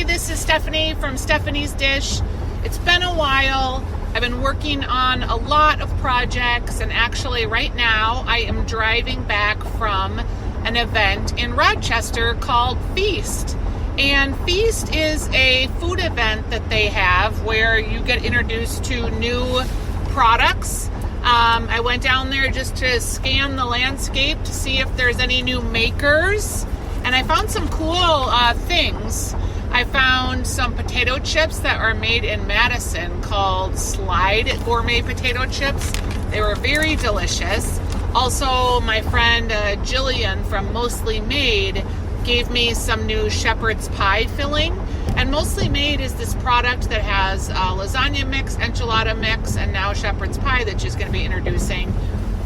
this is Stephanie from Stephanie's Dish. It's been a while. I've been working on a lot of projects, and actually right now I am driving back from an event in Rochester called Feast. And Feast is a food event that they have where you get introduced to new products. I went down there just to scan the landscape to see if there's any new makers, and I found some cool things. I found some potato chips that are made in Madison called Slide Gourmet Potato Chips. They were very delicious. Also, my friend Jillian from Mostly Made gave me some new shepherd's pie filling. And Mostly Made is this product that has lasagna mix, enchilada mix, and now shepherd's pie that she's going to be introducing,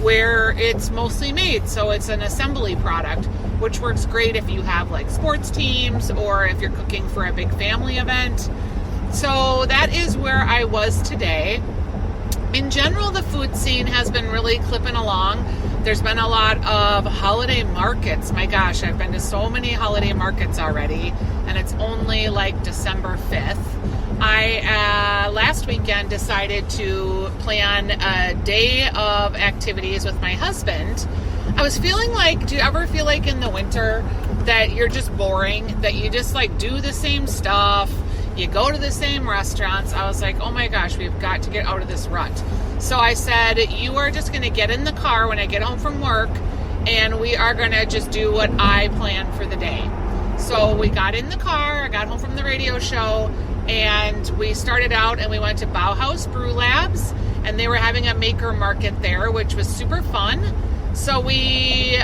where it's mostly made. So it's an assembly product, which works great if you have like sports teams or if you're cooking for a big family event. So that is where I was today. In general, the food scene has been really clipping along. There's been a lot of holiday markets. My gosh, I've been to so many holiday markets already, and it's only like December 5th. I last weekend decided to plan a day of activities with my husband. I was feeling like, do you ever feel like in the winter that you're just boring, that you just like do the same stuff, you go to the same restaurants? I was like, oh my gosh, we've got to get out of this rut. So I said, you are just going to get in the car when I get home from work, and we are going to just do what I planned for the day. So we got in the car, I got home from the radio show, and we started out and we went to Bauhaus Brew Labs, and they were having a maker market there, which was super fun. So we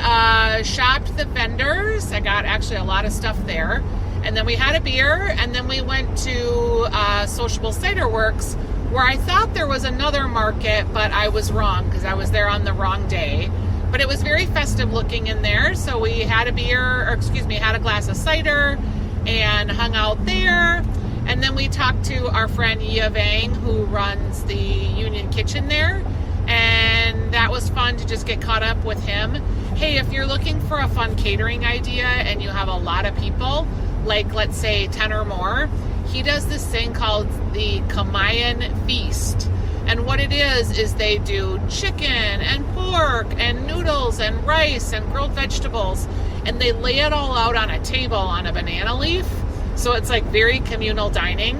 shopped the vendors. I got actually a lot of stuff there. And then we had a beer, and then we went to Sociable Cider Works, where I thought there was another market, but I was wrong because I was there on the wrong day. But it was very festive looking in there, so we had had a glass of cider and hung out there. And then we talked to our friend Yia Vang, who runs the Union Kitchen there, and that was fun to just get caught up with him. Hey, if you're looking for a fun catering idea and you have a lot of people, like let's say 10 or more, he does this thing called the Kamayan Feast. And what it is they do chicken and pork and noodles and rice and grilled vegetables, and they lay it all out on a table on a banana leaf. So it's like very communal dining.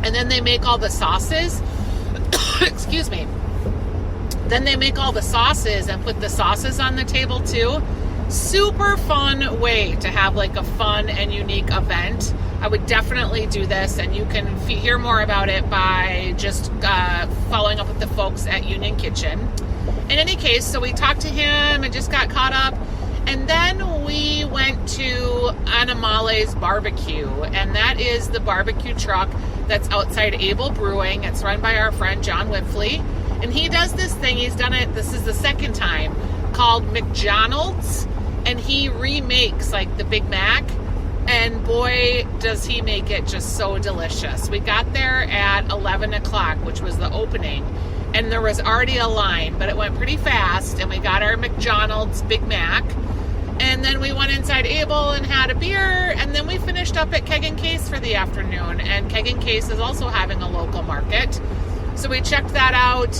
And then they make all the sauces. Excuse me. Then they make all the sauces and put the sauces on the table too. Super fun way to have like a fun and unique event. I would definitely do this, and you can hear more about it by just following up with the folks at Union Kitchen. In any case, so we talked to him and just got caught up, and then we went to Animale's Barbecue, and that is the barbecue truck that's outside Able Brewing. It's run by our friend John Whipfley, and he does this thing, he's done it, this is the second time, called McDonald's, and he remakes like the Big Mac. And boy, does he make it just so delicious. We got there at 11 o'clock, which was the opening, and there was already a line, but it went pretty fast, and we got our McDonald's Big Mac, and then we went inside Able and had a beer, and then we finished up at Keg and Case for the afternoon, and Keg and Case is also having a local market, so we checked that out.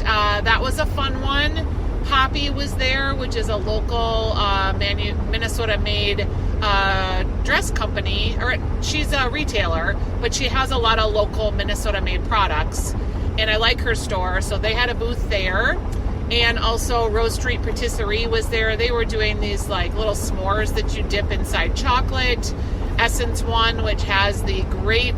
That was a fun one. Poppy was there, which is a local Minnesota-made dress company, or she's a retailer, but she has a lot of local Minnesota-made products, and I like her store, so they had a booth there. And also Rose Street Patisserie was there. They were doing these like little s'mores that you dip inside chocolate. Essence One, which has the great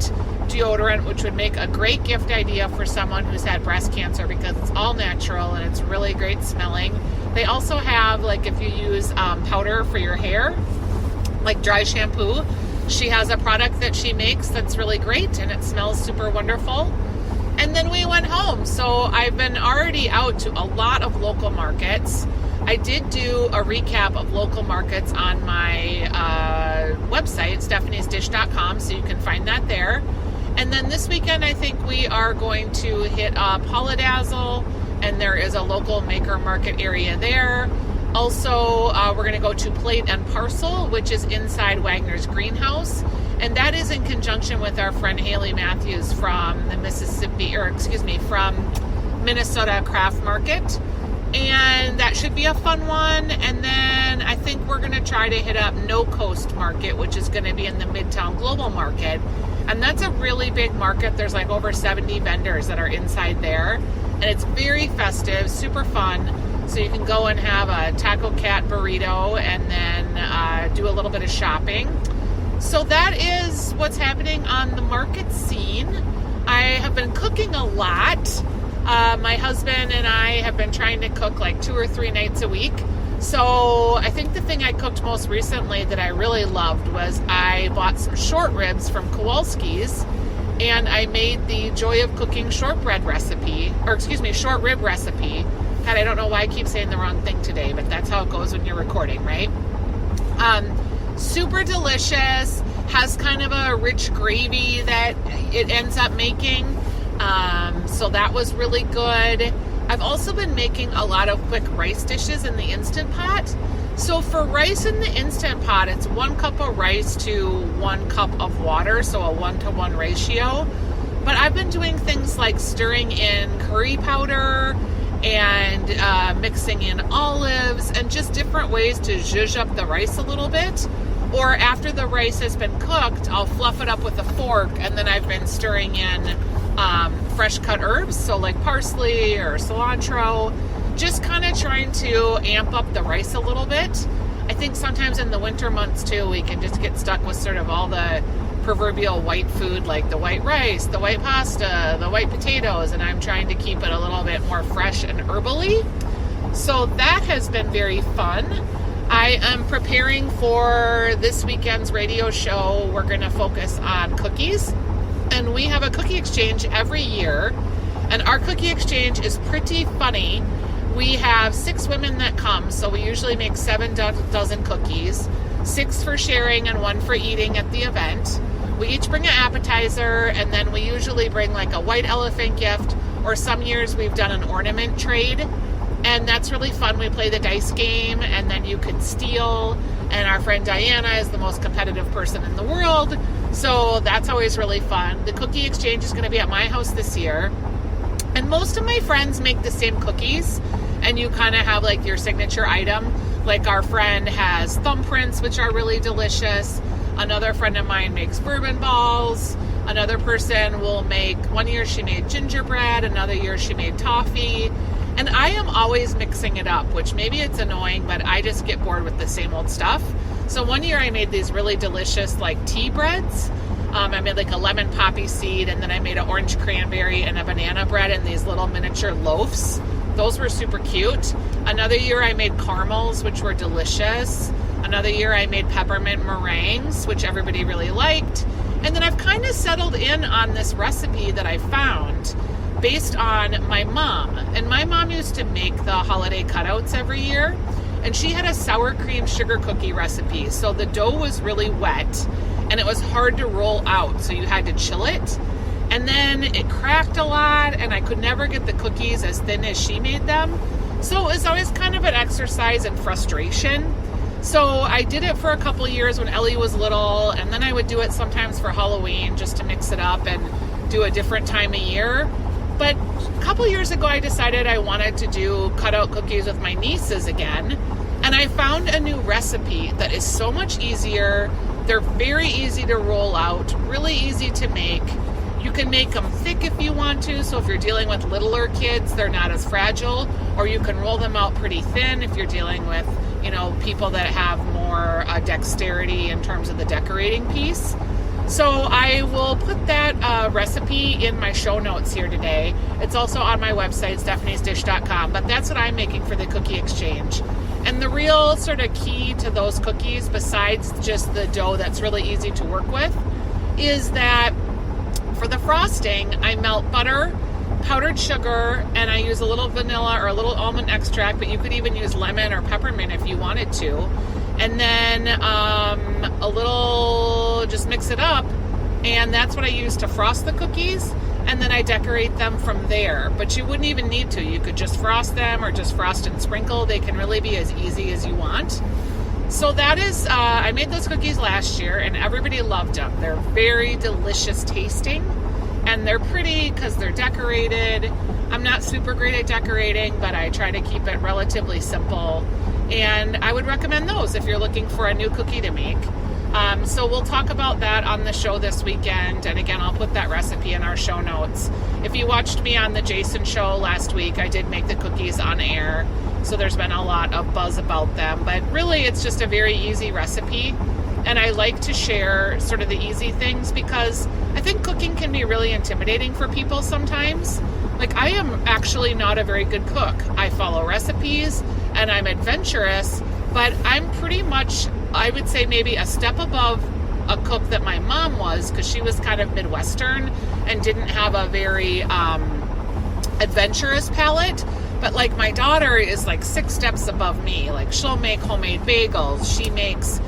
deodorant, which would make a great gift idea for someone who's had breast cancer because it's all natural and it's really great smelling. They also have, like, if you use powder for your hair, like dry shampoo, she has a product that she makes that's really great and it smells super wonderful. And then we went home. So I've been already out to a lot of local markets. I did do a recap of local markets on my website, stephaniesdish.com, so you can find that there. And then this weekend, I think we are going to hit up Holidazzle, and there is a local maker market area there. Also, we're going to go to Plate and Parcel, which is inside Wagner's Greenhouse. And that is in conjunction with our friend Haley Matthews from from Minnesota Craft Market. And that should be a fun one. And then I think we're going to try to hit up No Coast Market, which is going to be in the Midtown Global Market. And that's a really big market. There's like over 70 vendors that are inside there. And it's very festive, super fun. So you can go and have a Taco Cat burrito and then do a little bit of shopping. So that is what's happening on the market scene. I have been cooking a lot. My husband and I have been trying to cook like 2 or 3 nights a week. So I think the thing I cooked most recently that I really loved was I bought some short ribs from Kowalski's, and I made the Joy of Cooking shortbread recipe, short rib recipe. God, I don't know why I keep saying the wrong thing today, but that's how it goes when you're recording, right? Super delicious, has kind of a rich gravy that it ends up making. So that was really good. I've also been making a lot of quick rice dishes in the Instant Pot. So for rice in the Instant Pot, it's 1 cup of rice to 1 cup of water, so a 1-to-1 ratio. But I've been doing things like stirring in curry powder and mixing in olives and just different ways to zhuzh up the rice a little bit. Or after the rice has been cooked, I'll fluff it up with a fork, and then I've been stirring in fresh cut herbs, so like parsley or cilantro, just kind of trying to amp up the rice a little bit. I think sometimes in the winter months too, we can just get stuck with sort of all the proverbial white food, like the white rice, the white pasta, the white potatoes, and I'm trying to keep it a little bit more fresh and herbally. So that has been very fun. I am preparing for this weekend's radio show. We're going to focus on cookies. And we have a cookie exchange every year. And our cookie exchange is pretty funny. We have 6 women that come, so we usually make 7 dozen cookies, 6 for sharing and 1 for eating at the event. We each bring an appetizer, and then we usually bring like a white elephant gift, or some years we've done an ornament trade. And that's really fun. We play the dice game, and then you can steal. And our friend Diana is the most competitive person in the world. So that's always really fun. The cookie exchange is going to be at my house this year. And most of my friends make the same cookies. And you kind of have like your signature item. Like our friend has thumbprints, which are really delicious. Another friend of mine makes bourbon balls. Another person will make, one year she made gingerbread. Another year she made toffee. And I am always mixing it up, which maybe it's annoying, but I just get bored with the same old stuff. So one year I made these really delicious like tea breads. I made like a lemon poppy seed, and then I made an orange cranberry and a banana bread in these little miniature loaves. Those were super cute. Another year I made caramels, which were delicious. Another year I made peppermint meringues, which everybody really liked. And then I've kind of settled in on this recipe that I found based on my mom. And my mom used to make the holiday cutouts every year, and she had a sour cream sugar cookie recipe. So the dough was really wet and it was hard to roll out, so you had to chill it. And then it cracked a lot, and I could never get the cookies as thin as she made them. So it was always kind of an exercise in frustration. So I did it for a couple years when Ellie was little, and then I would do it sometimes for Halloween just to mix it up and do a different time of year. But a couple years ago, I decided I wanted to do cutout cookies with my nieces again. And I found a new recipe that is so much easier. They're very easy to roll out, really easy to make. You can make them thick if you want to. So if you're dealing with littler kids, they're not as fragile. Or you can roll them out pretty thin if you're dealing with, people that have more dexterity in terms of the decorating piece. So I will put that recipe in my show notes here today. It's also on my website, stephaniesdish.com, but that's what I'm making for the cookie exchange. And the real sort of key to those cookies, besides just the dough that's really easy to work with, is that for the frosting, I melt butter, powdered sugar, and I use a little vanilla or a little almond extract, but you could even use lemon or peppermint if you wanted to. And then a little, just mix it up, and that's what I use to frost the cookies, and then I decorate them from there. But you wouldn't even need to. You could just frost them or just frost and sprinkle. They can really be as easy as you want. So that is, I made those cookies last year and everybody loved them. They're very delicious tasting and they're pretty because they're decorated. I'm not super great at decorating, but I try to keep it relatively simple. And I would recommend those if you're looking for a new cookie to make. So we'll talk about that on the show this weekend. And again, I'll put that recipe in our show notes. If you watched me on the Jason show last week, I did make the cookies on air. So there's been a lot of buzz about them. But really, it's just a very easy recipe. And I like to share sort of the easy things because I think cooking can be really intimidating for people sometimes. Like, I am actually not a very good cook. I follow recipes and I'm adventurous, but I'm pretty much, I would say, maybe a step above a cook that my mom was, because she was kind of Midwestern and didn't have a very adventurous palate. But like my daughter is like 6 steps above me. Like, she'll make homemade bagels. She makes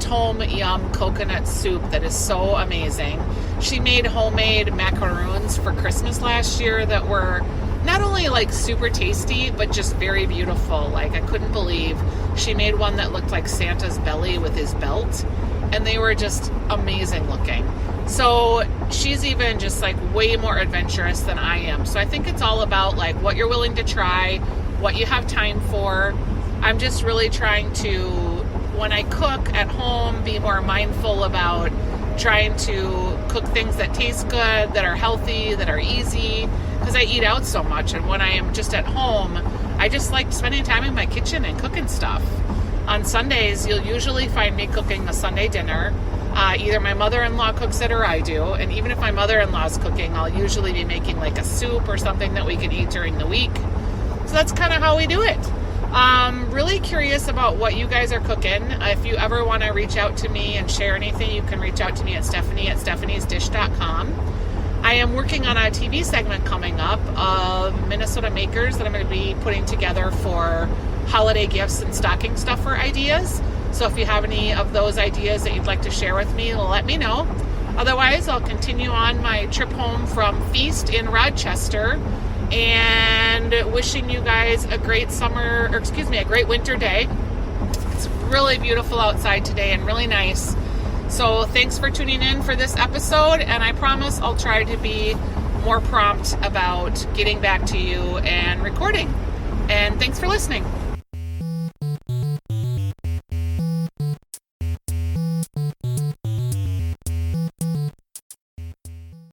tom yum coconut soup that is so amazing. She made homemade macaroons for Christmas last year that were not only like super tasty, but just very beautiful. Like, I couldn't believe she made one that looked like Santa's belly with his belt, and they were just amazing looking. So she's even just like way more adventurous than I am. So I think it's all about like what you're willing to try, what you have time for. I'm just really trying to, when I cook at home, be more mindful about trying to cook things that taste good, that are healthy, that are easy, because I eat out so much. And when I am just at home, I just like spending time in my kitchen and cooking stuff. On Sundays, you'll usually find me cooking the Sunday dinner. Either my mother-in-law cooks it or I do. And even if my mother-in-law's cooking, I'll usually be making like a soup or something that we can eat during the week. So that's kind of how we do it. Really curious about what you guys are cooking. If you ever want to reach out to me and share anything, you can reach out to me at stephanie@stephaniesdish.com. I am working on a TV segment coming up of Minnesota makers that I'm going to be putting together for holiday gifts and stocking stuffer ideas. So if you have any of those ideas that you'd like to share with me, let me know. Otherwise, I'll continue on my trip home from Feast in Rochester, and wishing you guys a great a great winter day. It's really beautiful outside today and really nice. So thanks for tuning in for this episode, and I promise I'll try to be more prompt about getting back to you and recording. And thanks for listening.